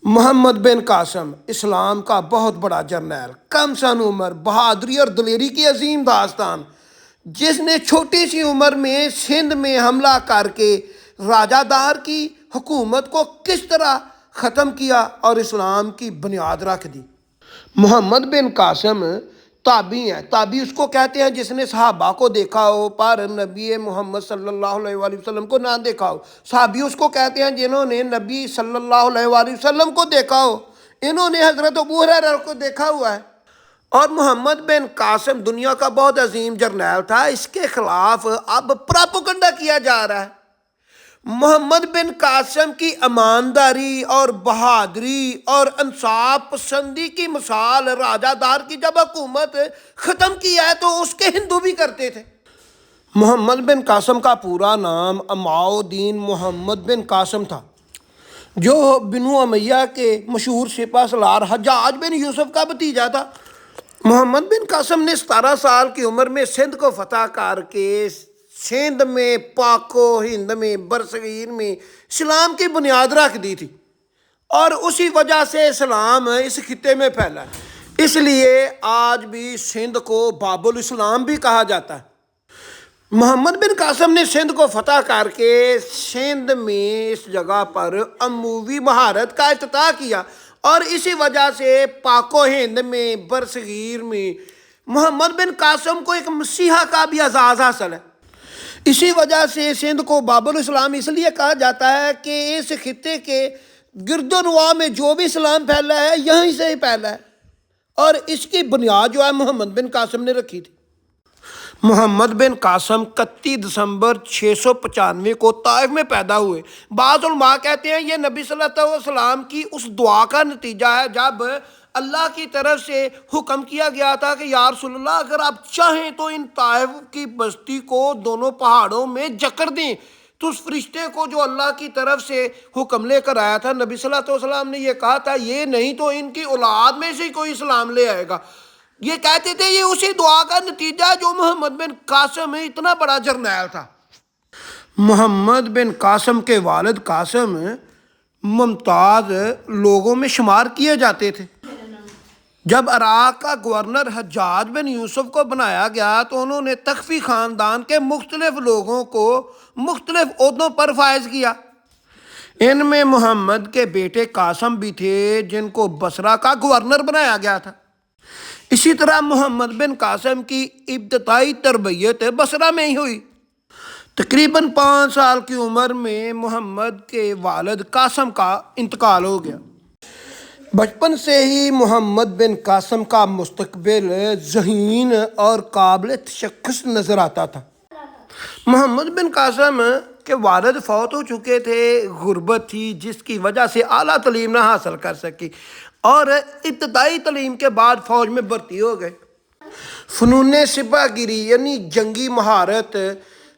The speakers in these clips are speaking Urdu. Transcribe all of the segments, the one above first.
محمد بن قاسم اسلام کا بہت بڑا جرنیل، کم سن عمر، بہادری اور دلیری کی عظیم داستان، جس نے چھوٹی سی عمر میں سندھ میں حملہ کر کے راجہ دار کی حکومت کو کس طرح ختم کیا اور اسلام کی بنیاد رکھ دی۔ محمد بن قاسم تابعی ہیں۔ تابعی اس کو کہتے ہیں جس نے صحابہ کو دیکھا ہو پر نبی محمد صلی اللہ علیہ وآلہ وسلم کو نہ دیکھا ہو۔ صحابی اس کو کہتے ہیں جنہوں نے نبی صلی اللہ علیہ وآلہ وسلم کو دیکھا ہو۔ انہوں نے حضرت ابو ہریرہ کو دیکھا ہوا ہے۔ اور محمد بن قاسم دنیا کا بہت عظیم جرنیل تھا۔ اس کے خلاف اب پراپوگنڈا کیا جا رہا ہے۔ محمد بن قاسم کی ایمانداری اور بہادری اور انصاف پسندی کی مثال راجہ دار کی جب حکومت ختم کی ہے تو اس کے ہندو بھی کرتے تھے۔ محمد بن قاسم کا پورا نام عماؤ الدین محمد بن قاسم تھا، جو بنو امیہ کے مشہور سپہ سالار حجاج بن یوسف کا بھتیجا تھا۔ محمد بن قاسم نے 17 سال کی عمر میں سندھ کو فتح کر کے سندھ میں، پاک و ہند میں، برصغیر میں اسلام کی بنیاد رکھ دی تھی، اور اسی وجہ سے اسلام اس خطے میں پھیلا ہے۔ اس لیے آج بھی سندھ کو باب الاسلام بھی کہا جاتا ہے۔ محمد بن قاسم نے سندھ کو فتح کر کے سندھ میں اس جگہ پر اموی مہارت کا افتتاح کیا، اور اسی وجہ سے پاک و ہند میں، برصغیر میں محمد بن قاسم کو ایک مسیحا کا بھی اعزاز حاصل ہے۔ اسی وجہ سے سندھ کو باب الاسلام اس لیے کہا جاتا ہے کہ اس خطے کے گرد و نواح میں جو بھی اسلام پھیلا ہے یہیں سے ہی پھیلا ہے، اور اس کی بنیاد جو ہے محمد بن قاسم نے رکھی تھی۔ محمد بن قاسم 31 دسمبر 695 کو طائف میں پیدا ہوئے۔ بعض علماء کہتے ہیں یہ نبی صلی اللہ علیہ وسلم کی اس دعا کا نتیجہ ہے جب اللہ کی طرف سے حکم کیا گیا تھا کہ یا رسول اللہ اگر آپ چاہیں تو ان طائف کی بستی کو دونوں پہاڑوں میں جکڑ دیں۔ تو اس فرشتے کو جو اللہ کی طرف سے حکم لے کر آیا تھا، نبی صلی اللہ علیہ وسلم نے یہ کہا تھا یہ نہیں تو ان کی اولاد میں سے کوئی اسلام لے آئے گا۔ یہ کہتے تھے یہ اسی دعا کا نتیجہ ہے جو محمد بن قاسم اتنا بڑا جرنیل تھا۔ محمد بن قاسم کے والد قاسم ممتاز لوگوں میں شمار کیے جاتے تھے۔ جب عراق کا گورنر حجاج بن یوسف کو بنایا گیا تو انہوں نے تخفی خاندان کے مختلف لوگوں کو مختلف عہدوں پر فائز کیا۔ ان میں محمد کے بیٹے قاسم بھی تھے جن کو بصرہ کا گورنر بنایا گیا تھا۔ اسی طرح محمد بن قاسم کی ابتدائی تربیت بصرہ میں ہی ہوئی۔ تقریباً 5 سال کی عمر میں محمد کے والد قاسم کا انتقال ہو گیا۔ بچپن سے ہی محمد بن قاسم کا مستقبل ذہین اور قابل تشخص نظر آتا تھا۔ محمد بن قاسم کے والد فوت ہو چکے تھے، غربت تھی جس کی وجہ سے اعلیٰ تعلیم نہ حاصل کر سکی، اور ابتدائی تعلیم کے بعد فوج میں بھرتی ہو گئے۔ فنون سپہ گیری یعنی جنگی مہارت،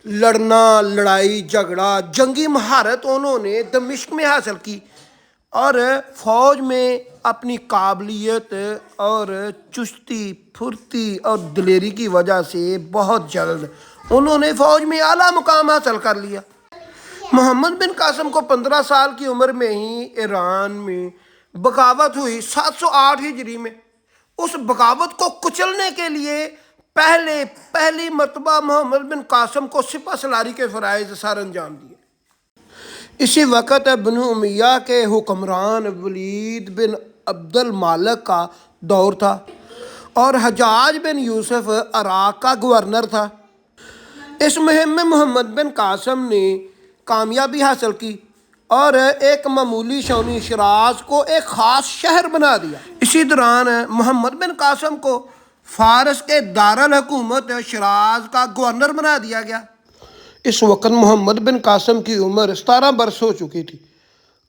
لڑنا، لڑائی جھگڑا، جنگی مہارت انہوں نے دمشق میں حاصل کی، اور فوج میں اپنی قابلیت اور چستی، پھرتی اور دلیری کی وجہ سے بہت جلد انہوں نے فوج میں اعلیٰ مقام حاصل کر لیا۔ محمد بن قاسم کو 15 سال کی عمر میں ہی ایران میں بغاوت ہوئی 708 ہجری میں۔ اس بغاوت کو کچلنے کے لیے پہلی مرتبہ محمد بن قاسم کو سپہ سالاری کے فرائض سر انجام دیے۔ اسی وقت بنو امیہ کے حکمران ولید بن عبد المالک کا دور تھا، اور حجاج بن یوسف عراق کا گورنر تھا۔ اس مہم میں محمد بن قاسم نے کامیابی حاصل کی اور ایک معمولی شونی شیراز کو ایک خاص شہر بنا دیا۔ اسی دوران محمد بن قاسم کو فارس کے دارالحکومت شیراز کا گورنر بنا دیا گیا۔ اس وقت محمد بن قاسم کی عمر 17 برس ہو چکی تھی،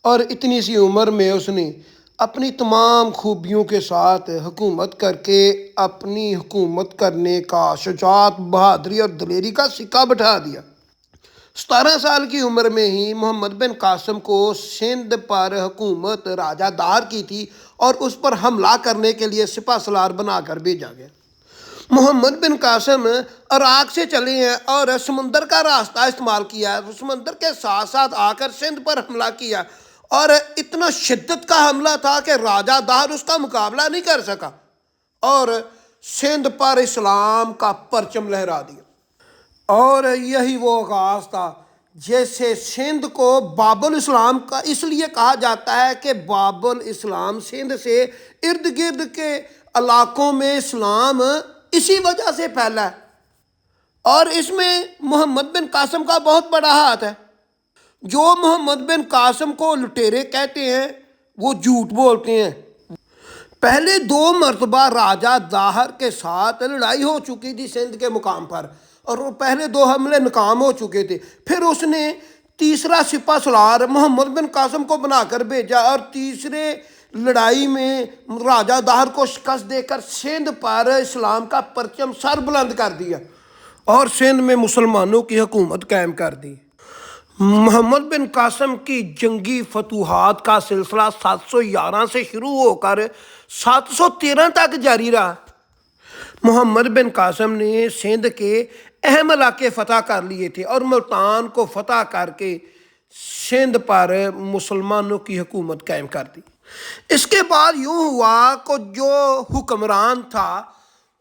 اور اتنی سی عمر میں اس نے اپنی تمام خوبیوں کے ساتھ حکومت کر کے اپنی حکومت کرنے کا، شجاعت، بہادری اور دلیری کا سکہ بٹھا دیا۔ 17 سال کی عمر میں ہی محمد بن قاسم کو سندھ پر حکومت راجہ دار کی تھی، اور اس پر حملہ کرنے کے لیے سپہ سالار بنا کر بھیجا گیا۔ محمد بن قاسم عراق سے چلے ہیں اور سمندر کا راستہ استعمال کیا ہے، سمندر کے ساتھ ساتھ آ کر سندھ پر حملہ کیا، اور اتنا شدت کا حملہ تھا کہ راجہ داہر اس کا مقابلہ نہیں کر سکا اور سندھ پر اسلام کا پرچم لہرا دیا۔ اور یہی وہ آغاز تھا جیسے سندھ کو باب الاسلام کا اس لیے کہا جاتا ہے کہ باب الاسلام سندھ سے ارد گرد کے علاقوں میں اسلام اسی وجہ سے پھیلا ہے، اور اس میں محمد بن قاسم کا بہت بڑا ہاتھ ہے۔ جو محمد بن قاسم کو لٹیرے کہتے ہیں وہ جھوٹ بولتے ہیں۔ پہلے 2 مرتبہ راجہ داہر کے ساتھ لڑائی ہو چکی تھی سندھ کے مقام پر، اور وہ پہلے 2 حملے ناکام ہو چکے تھے۔ پھر اس نے تیسرا سپہ سالار محمد بن قاسم کو بنا کر بھیجا، اور تیسرے لڑائی میں راجہ داہر کو شکست دے کر سندھ پر اسلام کا پرچم سر بلند کر دیا اور سندھ میں مسلمانوں کی حکومت قائم کر دی۔ محمد بن قاسم کی جنگی فتوحات کا سلسلہ 711 سے شروع ہو کر 713 تک جاری رہا۔ محمد بن قاسم نے سندھ کے اہم علاقے فتح کر لیے تھے اور ملتان کو فتح کر کے سندھ پر مسلمانوں کی حکومت قائم کر دی۔ اس کے بعد یوں ہوا کہ جو حکمران تھا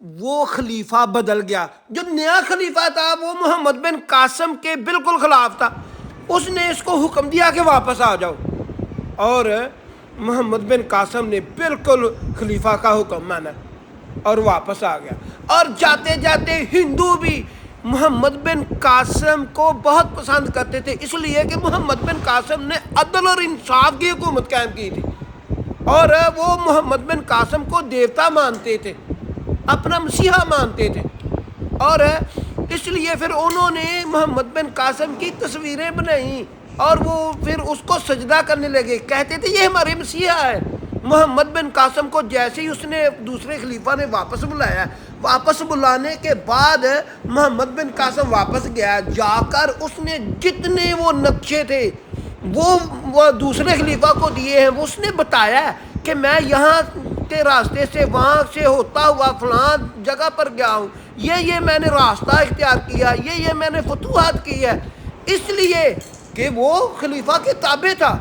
وہ خلیفہ بدل گیا۔ جو نیا خلیفہ تھا وہ محمد بن قاسم کے بالکل خلاف تھا۔ اس نے اس کو حکم دیا کہ واپس آ جاؤ، اور محمد بن قاسم نے بالکل خلیفہ کا حکم مانا اور واپس آ گیا۔ اور جاتے جاتے ہندو بھی محمد بن قاسم کو بہت پسند کرتے تھے، اس لیے کہ محمد بن قاسم نے عدل اور انصاف کی حکومت قائم کی تھی، اور وہ محمد بن قاسم کو دیوتا مانتے تھے، اپنا مسیحا مانتے تھے، اور اس لیے پھر انہوں نے محمد بن قاسم کی تصویریں بنائیں اور وہ پھر اس کو سجدہ کرنے لگے، کہتے تھے یہ ہمارے مسیحا ہے۔ محمد بن قاسم کو جیسے ہی اس نے دوسرے خلیفہ نے واپس بلایا، واپس بلانے کے بعد محمد بن قاسم واپس گیا، جا کر اس نے جتنے وہ نقشے تھے وہ دوسرے خلیفہ کو دیے ہیں، وہ اس نے بتایا کہ میں یہاں کے راستے سے وہاں سے ہوتا ہوا فلاں جگہ پر گیا ہوں، یہ میں نے راستہ اختیار کیا، یہ میں نے فتوحات کی ہے، اس لیے کہ وہ خلیفہ کے تابع تھا،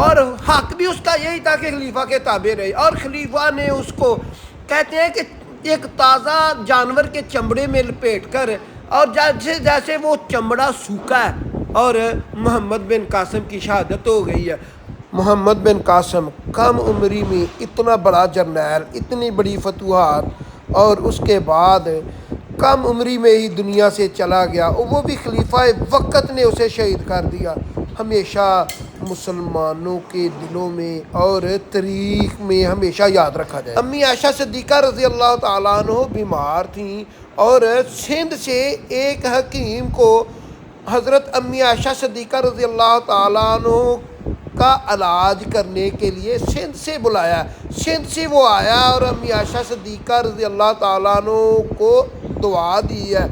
اور حق بھی اس کا یہی تھا کہ خلیفہ کے تابع رہے۔ اور خلیفہ نے اس کو کہتے ہیں کہ ایک تازہ جانور کے چمڑے میں لپیٹ کر، اور جیسے جیسے وہ چمڑا سوکھا ہے، اور محمد بن قاسم کی شہادت ہو گئی ہے۔ محمد بن قاسم کم عمری میں اتنا بڑا جرنیل، اتنی بڑی فتوحات، اور اس کے بعد کم عمری میں ہی دنیا سے چلا گیا، وہ بھی خلیفہ وقت نے اسے شہید کر دیا۔ ہمیشہ مسلمانوں کے دلوں میں اور تاریخ میں ہمیشہ یاد رکھا جائے۔ امی عائشہ صدیقہ رضی اللہ تعالیٰ عنہ بیمار تھیں، اور سندھ سے ایک حکیم کو حضرت امی عائشہ صدیقہ رضی اللہ تعالیٰ عنہ کا علاج کرنے کے لیے سندھ سے بلایا۔ سندھ سے وہ آیا اور امی عائشہ صدیقہ رضی اللہ تعالیٰ عنہ کو دعا دی ہے